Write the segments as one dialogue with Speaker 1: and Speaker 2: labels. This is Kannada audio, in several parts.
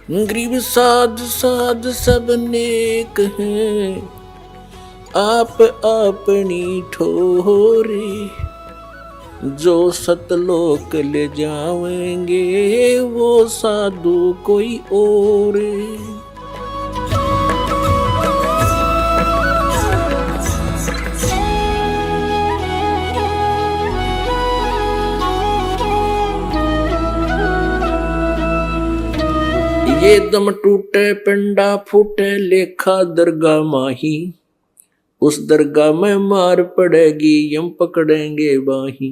Speaker 1: गरीब साध साध सब नेक हैं, आप अपनी ठोरी, जो सतलोक ले जावेंगे वो साधु कोई और। ये दम टूटे पिंडा फूटे लेखा दरगाह माही, उस दरगाह में मार पड़ेगी यम पकड़ेंगे बाही।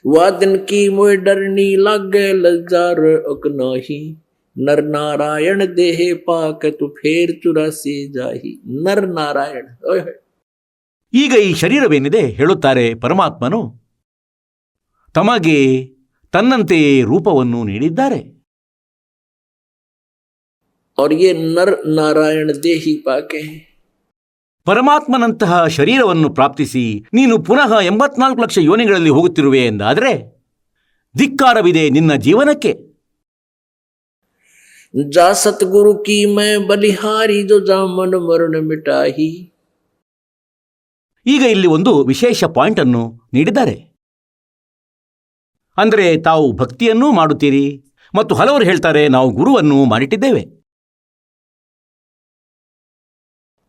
Speaker 1: वादन की मोह डरनी लागे लजार अकनाही, नर नारायण देहे पाक तु फेर चुरासी जाही। नर नारायण
Speaker 2: ಈಗ ಈ ಶರೀರವೇನಿದೆ ಹೇಳುತ್ತಾರೆ ಪರಮಾತ್ಮನು ತಮಗೆ ತನ್ನಂತೆಯೇ ರೂಪವನ್ನು ನೀಡಿದ್ದಾರೆ.
Speaker 1: और ये नर नारायण देही पाके,
Speaker 2: ಪರಮಾತ್ಮನಂತಹ ಶರೀರವನ್ನು ಪ್ರಾಪ್ತಿಸಿ ನೀನು ಪುನಃ 84 ಲಕ್ಷ ಯೋನಿಗಳಲ್ಲಿ ಹೋಗುತ್ತಿರುವೆ ಎಂದಾದರೆ ಧಿಕ್ಕಾರವಿದೆ ನಿನ್ನ ಜೀವನಕ್ಕೆ.
Speaker 1: जा सतगुरु की मैं बलिहारी, जो जामन मरण मिटाही.
Speaker 2: ಈಗ ಇಲ್ಲಿ ಒಂದು ವಿಶೇಷ ಪಾಯಿಂಟ್ ಅನ್ನು ನೀಡಿದ್ದಾರೆ. ಅಂದರೆ ತಾವು ಭಕ್ತಿಯನ್ನೂ ಮಾಡುತ್ತೀರಿ ಮತ್ತು ಹಲವರು ಹೇಳ್ತಾರೆ ನಾವು ಗುರುವನ್ನು ಮಾಡಿಟ್ಟಿದ್ದೇವೆ.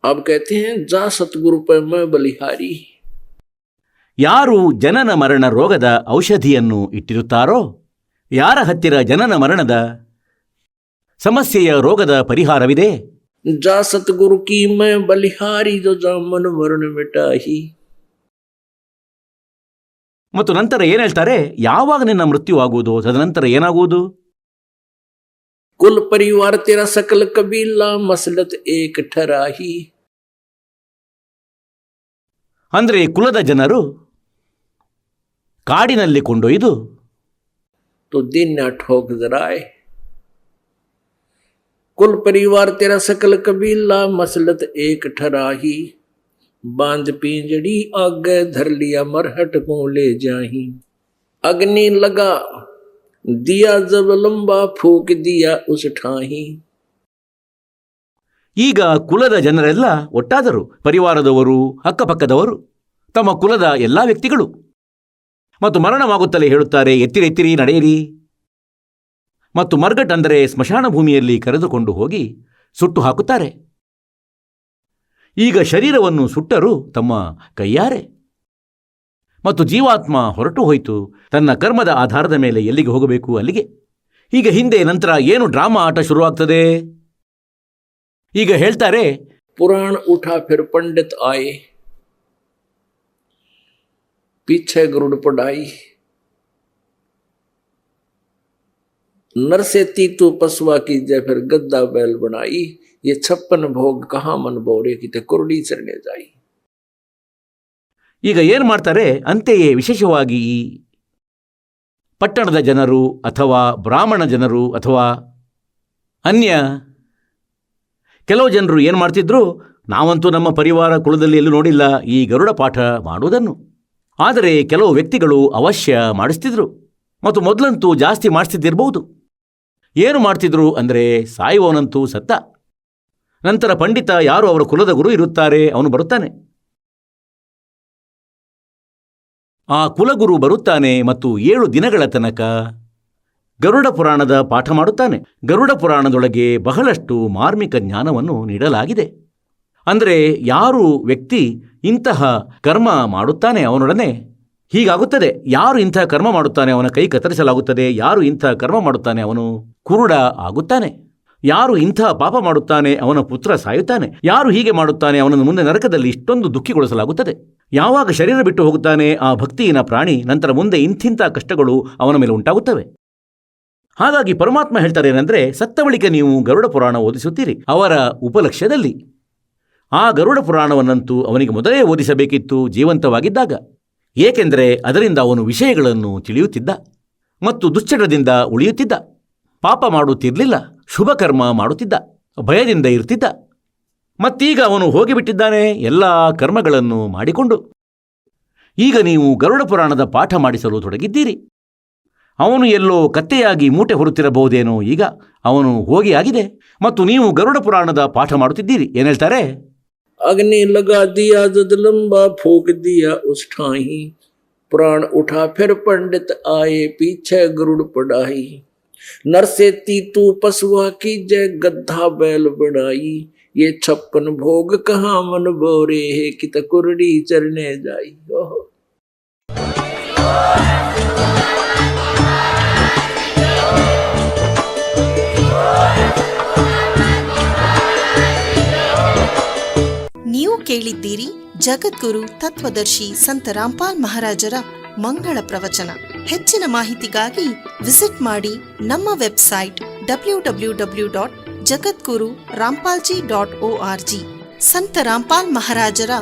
Speaker 1: अब कहते हैं जा सतगुरु पर मैं बलिहारी.
Speaker 2: ಯಾರು ಜನನ ಮರಣ ರೋಗದ ಔಷಧಿಯನ್ನು ಇಟ್ಟಿರುತ್ತಾರೋ, ಯಾರ ಹತ್ತಿರ ಜನನ ಮರಣದ ಸಮಸ್ಯೆಯ ರೋಗದ ಪರಿಹಾರವಿದೆ,
Speaker 1: जा सतगुरु की मैं बलिहारी, जो जामन मरण मिटाही.
Speaker 2: ಮತ್ತು ನಂತರ ಏನು ಹೇಳ್ತಾರೆ, ಯಾವಾಗ ನಿನ್ನ ಮೃತ್ಯುವಾಗುವುದು ತದನಂತರ ಏನಾಗುವುದು?
Speaker 1: कुल परिवार तेरा सकल कबीला मसलत एक ठराही.
Speaker 2: ಅಂದರೆ ಕುಲದ ಜನರು ಕಾಡಿನಲ್ಲಿ ಕೊಂಡೊಯ್ದು
Speaker 1: तो दिन न ठोक जराए. कुल परिवार तेरा सकल कबीला मसलत एक ठराही, बांध पिंजड़ी आगे धर लिया मरहट को ले जाही. अग्नि लगा दिया जब लंबा फूक दिया उस ठाही.
Speaker 2: ಈಗ ಕುಲದ ಜನರೆಲ್ಲ ಒಟ್ಟಾದರು. ಪರಿವಾರದವರು, ಅಕ್ಕಪಕ್ಕದವರು, ತಮ್ಮ ಕುಲದ ಎಲ್ಲ ವ್ಯಕ್ತಿಗಳು. ಮತ್ತು ಮರಣವಾಗುತ್ತಲೇ ಹೇಳುತ್ತಾರೆ, ಎತ್ತಿರಿ ನಡೆಯಿರಿ. ಮತ್ತು ಮರ್ಗಟ್ ಅಂದರೆ ಸ್ಮಶಾನ ಭೂಮಿಯಲ್ಲಿ ಕರೆದುಕೊಂಡು ಹೋಗಿ ಸುಟ್ಟು ಹಾಕುತ್ತಾರೆ. ಈಗ ಶರೀರವನ್ನು ಸುಟ್ಟರು ತಮ್ಮ ಕೈಯಾರೆ. ಮತ್ತು ಜೀವಾತ್ಮ ಹೊರಟು ಹೋಯಿತು ತನ್ನ ಕರ್ಮದ ಆಧಾರದ ಮೇಲೆ ಎಲ್ಲಿಗೆ ಹೋಗಬೇಕು ಅಲ್ಲಿಗೆ. ಈಗ ಹಿಂದೆ ನಂತರ ಏನು ಡ್ರಾಮಾ ಆಟ ಶುರುವಾಗ್ತದೆ. ಈಗ ಹೇಳ್ತಾರೆ,
Speaker 1: पुराण उठा फिर पंडित आए, पीछे गरुड़ पढ़ाई. नर से तीतू पसवा की जय फिर गद्दा बैल बनाई. ये 56 भोग कहाँ मन बोरे की ते कुरड़ी चरने जाई.
Speaker 2: ಈಗ ಏನು ಮಾಡ್ತಾರೆ, ಅಂತೆಯೇ ವಿಶೇಷವಾಗಿ ಈ ಪಟ್ಟಣದ ಜನರು ಅಥವಾ ಬ್ರಾಹ್ಮಣ ಜನರು ಅಥವಾ ಅನ್ಯ ಕೆಲವು ಜನರು ಏನು ಮಾಡ್ತಿದ್ರು, ನಾವಂತೂ ನಮ್ಮ ಪರಿವಾರ ಕುಲದಲ್ಲಿ ಎಲ್ಲೂ ನೋಡಿಲ್ಲ ಈ ಗರುಡ ಪಾಠ ಮಾಡುವುದನ್ನು. ಆದರೆ ಕೆಲವು ವ್ಯಕ್ತಿಗಳು ಅವಶ್ಯ ಮಾಡಿಸ್ತಿದ್ರು ಮತ್ತು ಮೊದಲಂತೂ ಜಾಸ್ತಿ ಮಾಡಿಸ್ತಿದ್ದಿರಬಹುದು. ಏನು ಮಾಡ್ತಿದ್ರು ಅಂದರೆ, ಸಾಯುವವನಂತೂ ಸತ್ತ ನಂತರ ಪಂಡಿತ ಯಾರು ಅವರ ಕುಲದ ಗುರು ಇರುತ್ತಾರೆ ಅವನು ಬರುತ್ತಾನೆ. ಆ ಕುಲಗುರು ಬರುತ್ತಾನೆ ಮತ್ತು 7 ದಿನಗಳ ತನಕ ಗರುಡ ಪುರಾಣದ ಪಾಠ ಮಾಡುತ್ತಾನೆ. ಗರುಡ ಪುರಾಣದೊಳಗೆ ಬಹಳಷ್ಟು ಮಾರ್ಮಿಕ ಜ್ಞಾನವನ್ನು ನೀಡಲಾಗಿದೆ. ಅಂದರೆ ಯಾರು ವ್ಯಕ್ತಿ ಇಂತಹ ಕರ್ಮ ಮಾಡುತ್ತಾನೆ ಅವನೊಡನೆ ಹೀಗಾಗುತ್ತದೆ. ಯಾರು ಇಂಥ ಕರ್ಮ ಮಾಡುತ್ತಾನೆ ಅವನ ಕೈ ಕತ್ತರಿಸಲಾಗುತ್ತದೆ. ಯಾರು ಇಂಥ ಕರ್ಮ ಮಾಡುತ್ತಾನೆ ಅವನು ಕುರುಡ ಆಗುತ್ತಾನೆ. ಯಾರು ಇಂಥ ಪಾಪ ಮಾಡುತ್ತಾನೆ ಅವನ ಪುತ್ರ ಸಾಯುತ್ತಾನೆ. ಯಾರು ಹೀಗೆ ಮಾಡುತ್ತಾನೆ ಅವನನ್ನು ಮುಂದೆ ನರಕದಲ್ಲಿ ಇಷ್ಟೊಂದು ದುಃಖಿಗೊಳಿಸಲಾಗುತ್ತದೆ. ಯಾವಾಗ ಶರೀರ ಬಿಟ್ಟು ಹೋಗುತ್ತಾನೆ ಆ ಭಕ್ತಿಯಿನ ಪ್ರಾಣಿ, ನಂತರ ಮುಂದೆ ಇಂಥಿಂಥ ಕಷ್ಟಗಳು ಅವನ ಮೇಲೆ ಉಂಟಾಗುತ್ತವೆ. ಹಾಗಾಗಿ ಪರಮಾತ್ಮ ಹೇಳ್ತಾರೆ ಏನಂದರೆ, ಸತ್ತ ಬಳಿಕ ನೀವು ಗರುಡ ಪುರಾಣ ಓದಿಸುತ್ತೀರಿ ಅವರ ಉಪಲಕ್ಷ್ಯದಲ್ಲಿ. ಆ ಗರುಡ ಪುರಾಣವನ್ನಂತೂ ಅವನಿಗೆ ಮೊದಲೇ ಓದಿಸಬೇಕಿತ್ತು ಜೀವಂತವಾಗಿದ್ದಾಗ. ಏಕೆಂದರೆ ಅದರಿಂದ ಅವನು ವಿಷಯಗಳನ್ನು ತಿಳಿಯುತ್ತಿದ್ದ ಮತ್ತು ದುಶ್ಚಟದಿಂದ ಉಳಿಯುತ್ತಿದ್ದ, ಪಾಪ ಮಾಡುತ್ತಿರಲಿಲ್ಲ, ಶುಭ ಕರ್ಮ ಮಾಡುತ್ತಿದ್ದ, ಭಯದಿಂದ ಇರ್ತಿದ್ದ. ಮತ್ತೀಗ ಅವನು ಹೋಗಿಬಿಟ್ಟಿದ್ದಾನೆ ಎಲ್ಲ ಕರ್ಮಗಳನ್ನು ಮಾಡಿಕೊಂಡು. ಈಗ ನೀವು ಗರುಡ ಪುರಾಣದ ಪಾಠ ಮಾಡಿಸಲು ತೊಡಗಿದ್ದೀರಿ. ಅವನು ಎಲ್ಲೋ ಕತ್ತೆಯಾಗಿ ಮೂಟೆ ಹೊರುತ್ತಿರಬಹುದೇನೋ. ಈಗ ಅವನು ಹೋಗಿ ಆಗಿದೆ ಮತ್ತು ನೀವು ಗರುಡ ಪುರಾಣದ ಪಾಠ ಮಾಡುತ್ತಿದ್ದೀರಿ. ಏನು ಹೇಳ್ತಾರೆ?
Speaker 1: अग्नि लगा दिया जद लंबा फूक दिया उस ठाही, प्राण उठा फिर पंडित आए पीछे गरुड़ पढ़ाई, नर से तीतू पशुआ की जय गद्धा बैल बढ़ाई, ये 56 भोग कहाँ मन बोरे है कि तकुरड़ी चरने जाई।
Speaker 3: ನೀವು ಕೇಳಿದ್ದೀರಿ ಜಗದ್ಗುರು ತತ್ವದರ್ಶಿ ಸಂತ ರಾಮ್ಪಾಲ್ ಮಹಾರಾಜರ ಮಂಗಳ ಪ್ರವಚನ. ಹೆಚ್ಚಿನ ಮಾಹಿತಿಗಾಗಿ ವಿಸಿಟ್ ಮಾಡಿ ನಮ್ಮ ವೆಬ್ಸೈಟ್ www.jagadguru-rampalji.org. ಸಂತ ರಾಮ್ಪಾಲ್ ಮಹಾರಾಜರ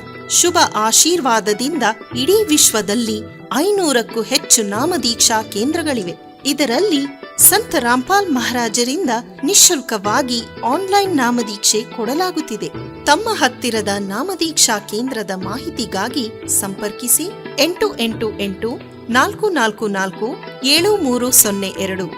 Speaker 3: ಶುಭ ಆಶೀರ್ವಾದದಿಂದ ಇಡೀ ವಿಶ್ವದಲ್ಲಿ 500ಕ್ಕೂ ಹೆಚ್ಚು ನಾಮದೀಕ್ಷಾ ಕೇಂದ್ರಗಳಿವೆ. ಇದರಲ್ಲಿ ಸಂತ ರಾಮ್ಪಾಲ್ ಮಹಾರಾಜರಿಂದ ನಿಶುಲ್ಕವಾಗಿ ಆನ್ಲೈನ್ ನಾಮದೀಕ್ಷೆ ಕೊಡಲಾಗುತ್ತಿದೆ. ತಮ್ಮ ಹತ್ತಿರದ ನಾಮದೀಕ್ಷಾ ಕೇಂದ್ರದ ಮಾಹಿತಿಗಾಗಿ ಸಂಪರ್ಕಿಸಿ 888 444 7302.